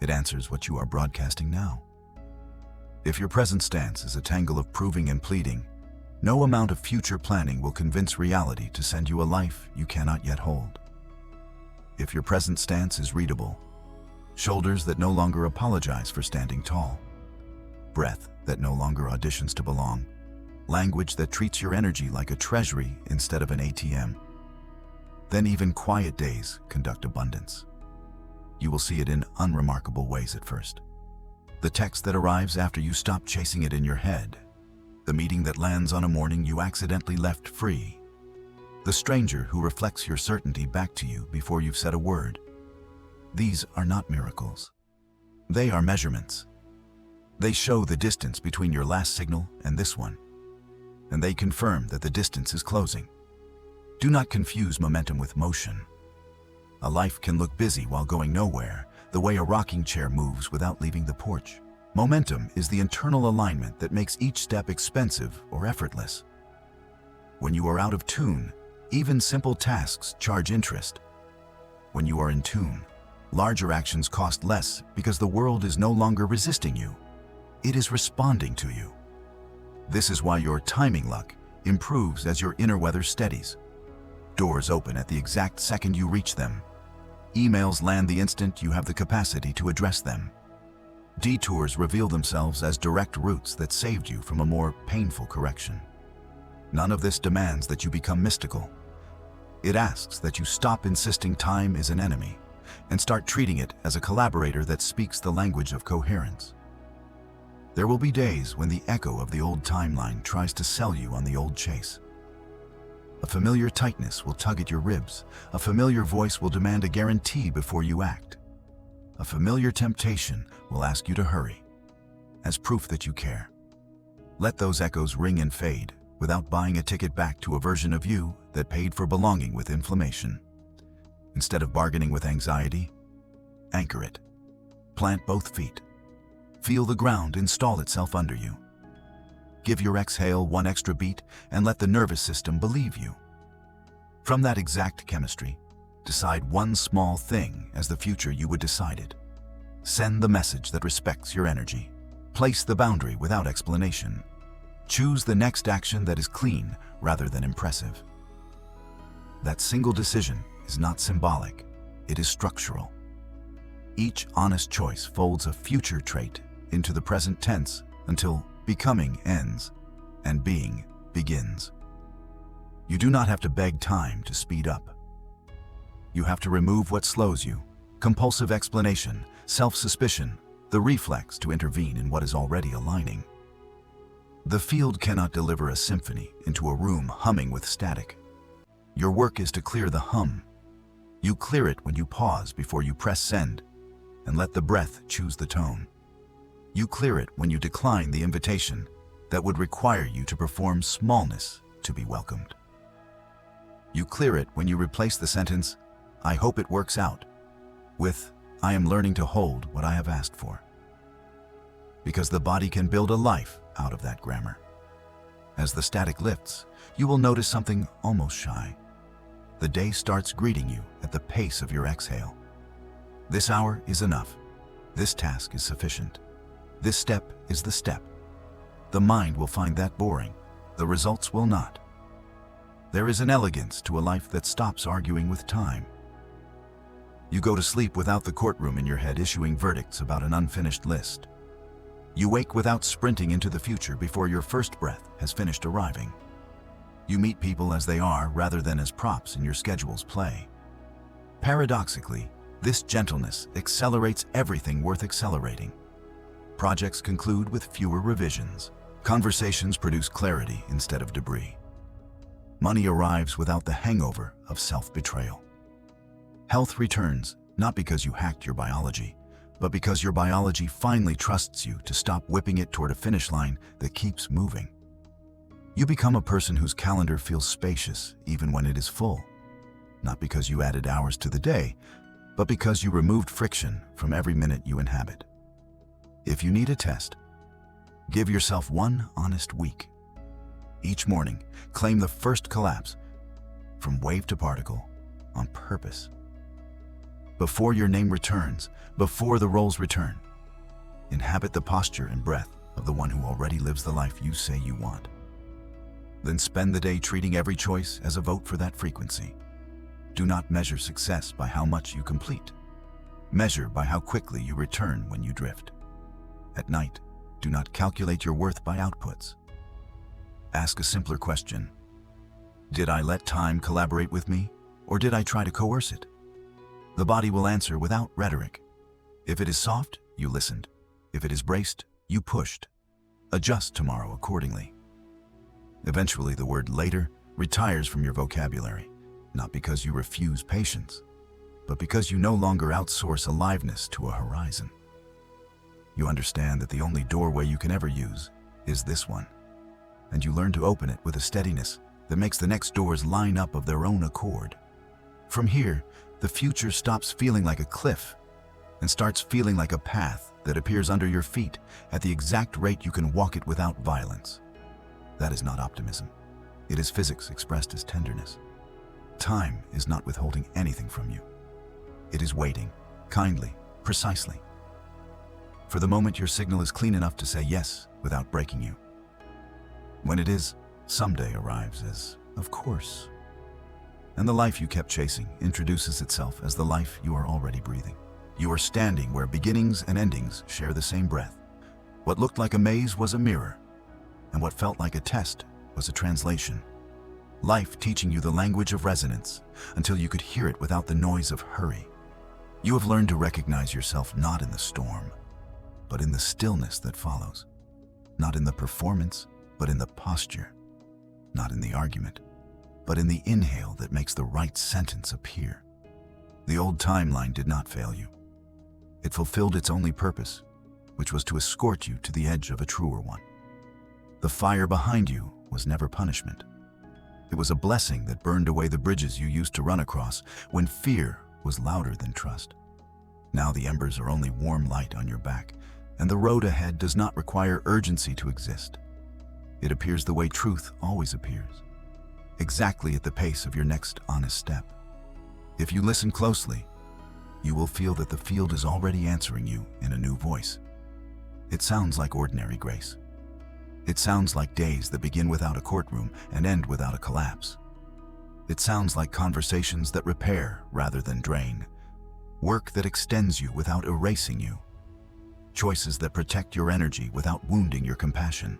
It answers what you are broadcasting now. If your present stance is a tangle of proving and pleading, no amount of future planning will convince reality to send you a life you cannot yet hold. If your present stance is readable, shoulders that no longer apologize for standing tall, breath that no longer auditions to belong, language that treats your energy like a treasury instead of an ATM, then even quiet days conduct abundance. You will see it in unremarkable ways at first. The text that arrives after you stop chasing it in your head, the meeting that lands on a morning you accidentally left free, the stranger who reflects your certainty back to you before you've said a word. These are not miracles. They are measurements. They show the distance between your last signal and this one, and they confirm that the distance is closing. Do not confuse momentum with motion. A life can look busy while going nowhere, the way a rocking chair moves without leaving the porch. Momentum is the internal alignment that makes each step expensive or effortless. When you are out of tune, even simple tasks charge interest. When you are in tune, larger actions cost less because the world is no longer resisting you. It is responding to you. This is why your timing luck improves as your inner weather steadies. Doors open at the exact second you reach them. Emails land the instant you have the capacity to address them. Detours reveal themselves as direct routes that saved you from a more painful correction. None of this demands that you become mystical. It asks that you stop insisting time is an enemy and start treating it as a collaborator that speaks the language of coherence. There will be days when the echo of the old timeline tries to sell you on the old chase. A familiar tightness will tug at your ribs. A familiar voice will demand a guarantee before you act. A familiar temptation will ask you to hurry, as proof that you care. Let those echoes ring and fade without buying a ticket back to a version of you that paid for belonging with inflammation. Instead of bargaining with anxiety, anchor it. Plant both feet. Feel the ground install itself under you. Give your exhale 1 extra beat and let the nervous system believe you. From that exact chemistry, decide one small thing as the future you would decide it. Send the message that respects your energy. Place the boundary without explanation. Choose the next action that is clean rather than impressive. That single decision is not symbolic, it is structural. Each honest choice folds a future trait into the present tense until becoming ends and being begins. You do not have to beg time to speed up. You have to remove what slows you: compulsive explanation, self-suspicion, the reflex to intervene in what is already aligning. The field cannot deliver a symphony into a room humming with static. Your work is to clear the hum. You clear it when you pause before you press send and let the breath choose the tone. You clear it when you decline the invitation that would require you to perform smallness to be welcomed. You clear it when you replace the sentence, "I hope it works out," with, "I am learning to hold what I have asked for." Because the body can build a life out of that grammar. As the static lifts, you will notice something almost shy. The day starts greeting you at the pace of your exhale. This hour is enough. This task is sufficient. This step is the step. The mind will find that boring. The results will not. There is an elegance to a life that stops arguing with time. You go to sleep without the courtroom in your head issuing verdicts about an unfinished list. You wake without sprinting into the future before your first breath has finished arriving. You meet people as they are rather than as props in your schedule's play. Paradoxically, this gentleness accelerates everything worth accelerating. Projects conclude with fewer revisions. Conversations produce clarity instead of debris. Money arrives without the hangover of self-betrayal. Health returns not because you hacked your biology, but because your biology finally trusts you to stop whipping it toward a finish line that keeps moving. You become a person whose calendar feels spacious even when it is full, not because you added hours to the day, but because you removed friction from every minute you inhabit. If you need a test, give yourself one honest week. Each morning, claim the first collapse from wave to particle on purpose. Before your name returns, before the roles return, inhabit the posture and breath of the one who already lives the life you say you want. Then spend the day treating every choice as a vote for that frequency. Do not measure success by how much you complete. Measure by how quickly you return when you drift. At night, do not calculate your worth by outputs. Ask a simpler question. Did I let time collaborate with me, or did I try to coerce it? The body will answer without rhetoric. If it is soft, you listened. If it is braced, you pushed. Adjust tomorrow accordingly. Eventually, the word later retires from your vocabulary, not because you refuse patience, but because you no longer outsource aliveness to a horizon. You understand that the only doorway you can ever use is this one, and you learn to open it with a steadiness that makes the next doors line up of their own accord. From here, the future stops feeling like a cliff and starts feeling like a path that appears under your feet at the exact rate you can walk it without violence. That is not optimism. It is physics expressed as tenderness. Time is not withholding anything from you. It is waiting, kindly, precisely, for the moment your signal is clean enough to say yes without breaking you. When it is, someday arrives as, of course. And the life you kept chasing introduces itself as the life you are already breathing. You are standing where beginnings and endings share the same breath. What looked like a maze was a mirror, and what felt like a test was a translation. Life teaching you the language of resonance until you could hear it without the noise of hurry. You have learned to recognize yourself not in the storm, but in the stillness that follows. Not in the performance, but in the posture. Not in the argument, but in the inhale that makes the right sentence appear. The old timeline did not fail you. It fulfilled its only purpose, which was to escort you to the edge of a truer one. The fire behind you was never punishment. It was a blessing that burned away the bridges you used to run across when fear was louder than trust. Now the embers are only warm light on your back, and the road ahead does not require urgency to exist. It appears the way truth always appears, exactly at the pace of your next honest step. If you listen closely, you will feel that the field is already answering you in a new voice. It sounds like ordinary grace. It sounds like days that begin without a courtroom and end without a collapse. It sounds like conversations that repair rather than drain, work that extends you without erasing you, choices that protect your energy without wounding your compassion.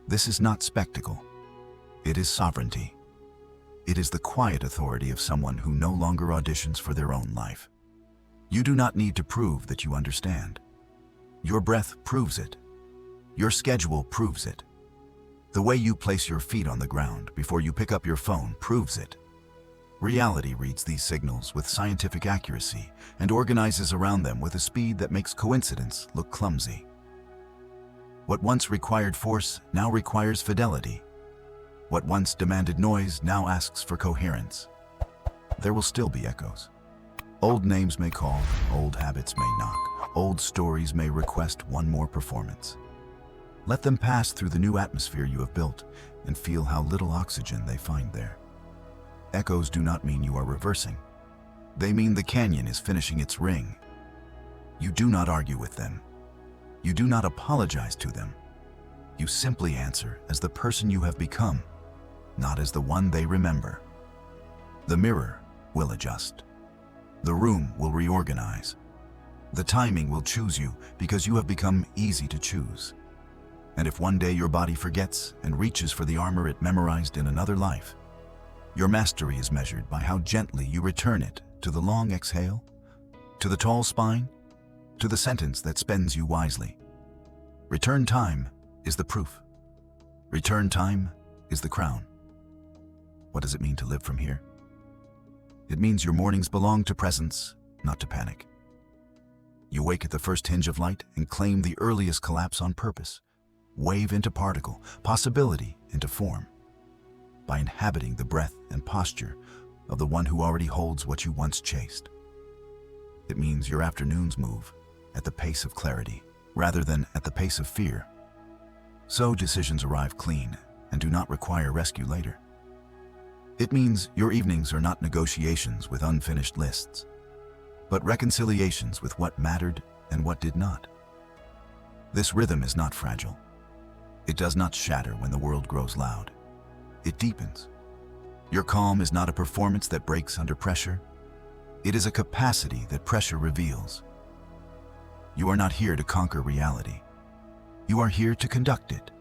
This is not spectacle. It is sovereignty. It is the quiet authority of someone who no longer auditions for their own life. You do not need to prove that you understand. Your breath proves it. Your schedule proves it. The way you place your feet on the ground before you pick up your phone proves it. Reality reads these signals with scientific accuracy and organizes around them with a speed that makes coincidence look clumsy. What once required force now requires fidelity. What once demanded noise now asks for coherence. There will still be echoes. Old names may call, old habits may knock, old stories may request one more performance. Let them pass through the new atmosphere you have built and feel how little oxygen they find there. Echoes do not mean you are reversing. They mean the canyon is finishing its ring. You do not argue with them. You do not apologize to them. You simply answer as the person you have become, not as the one they remember. The mirror will adjust. The room will reorganize. The timing will choose you because you have become easy to choose. And if one day your body forgets and reaches for the armor it memorized in another life, your mastery is measured by how gently you return it to the long exhale, to the tall spine, to the sentence that spends you wisely. Return time is the proof. Return time is the crown. What does it mean to live from here? It means your mornings belong to presence, not to panic. You wake at the first hinge of light and claim the earliest collapse on purpose. Wave into particle, possibility into form. By inhabiting the breath and posture of the one who already holds what you once chased. It means your afternoons move at the pace of clarity rather than at the pace of fear. So decisions arrive clean and do not require rescue later. It means your evenings are not negotiations with unfinished lists, but reconciliations with what mattered and what did not. This rhythm is not fragile. It does not shatter when the world grows loud. It deepens. Your calm is not a performance that breaks under pressure. It is a capacity that pressure reveals. You are not here to conquer reality. You are here to conduct it.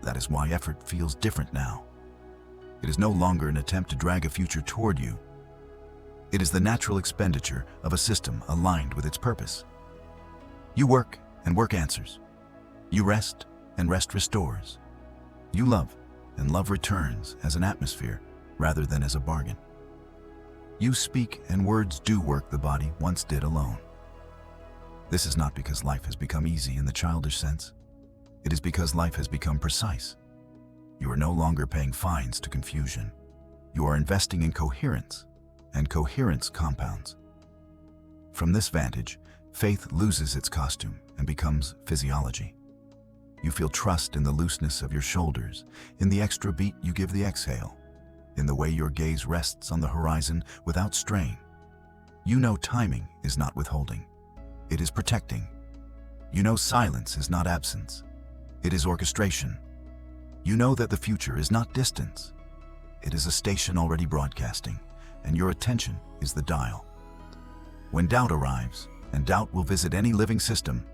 That is why effort feels different now. It is no longer an attempt to drag a future toward you. It is the natural expenditure of a system aligned with its purpose. You work, and work answers. You rest, and rest restores. You love, and love returns as an atmosphere rather than as a bargain. You speak, and words do work the body once did alone. This is not because life has become easy in the childish sense. It is because life has become precise. You are no longer paying fines to confusion. You are investing in coherence, and coherence compounds. From this vantage, faith loses its costume and becomes physiology. You feel trust in the looseness of your shoulders, in the extra beat you give the exhale, in the way your gaze rests on the horizon without strain. You know timing is not withholding. It is protecting. You know silence is not absence. It is orchestration. You know that the future is not distance. It is a station already broadcasting, and your attention is the dial. When doubt arrives, and doubt will visit any living system,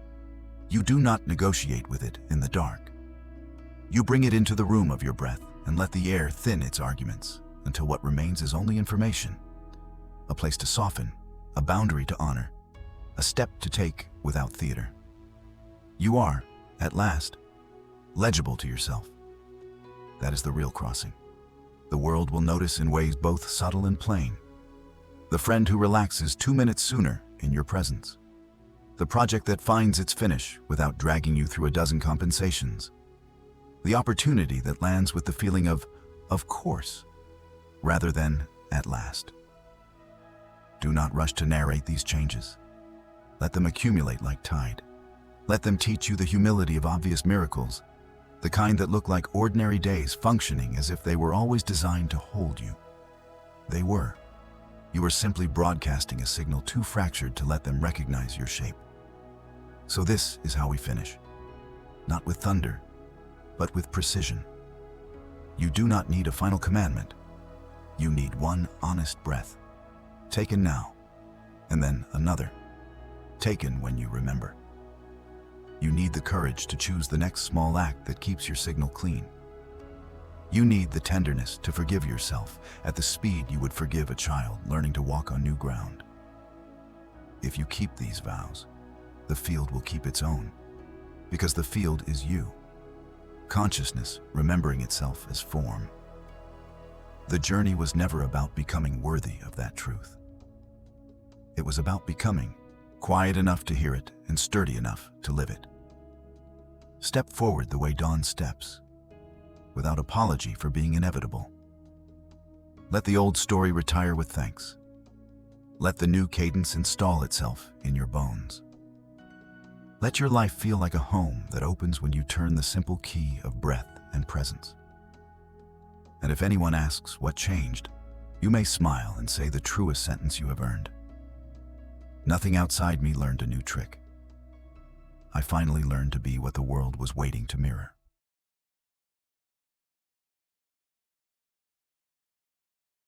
you do not negotiate with it in the dark. You bring it into the room of your breath and let the air thin its arguments until what remains is only information, a place to soften, a boundary to honor, a step to take without theater. You are, at last, legible to yourself. That is the real crossing. The world will notice in ways both subtle and plain. The friend who relaxes 2 minutes sooner in your presence. The project that finds its finish without dragging you through a dozen compensations. The opportunity that lands with the feeling of course, rather than at last. Do not rush to narrate these changes. Let them accumulate like tide. Let them teach you the humility of obvious miracles, the kind that look like ordinary days functioning as if they were always designed to hold you. They were. You were simply broadcasting a signal too fractured to let them recognize your shape. So this is how we finish. Not with thunder, but with precision. You do not need a final commandment. You need one honest breath, taken now, and then another, taken when you remember. You need the courage to choose the next small act that keeps your signal clean. You need the tenderness to forgive yourself at the speed you would forgive a child learning to walk on new ground. If you keep these vows, the field will keep its own, because the field is you. Consciousness remembering itself as form. The journey was never about becoming worthy of that truth. It was about becoming quiet enough to hear it and sturdy enough to live it. Step forward the way dawn steps, without apology for being inevitable. Let the old story retire with thanks. Let the new cadence install itself in your bones. Let your life feel like a home that opens when you turn the simple key of breath and presence. And if anyone asks what changed, you may smile and say the truest sentence you have earned. Nothing outside me learned a new trick. I finally learned to be what the world was waiting to mirror.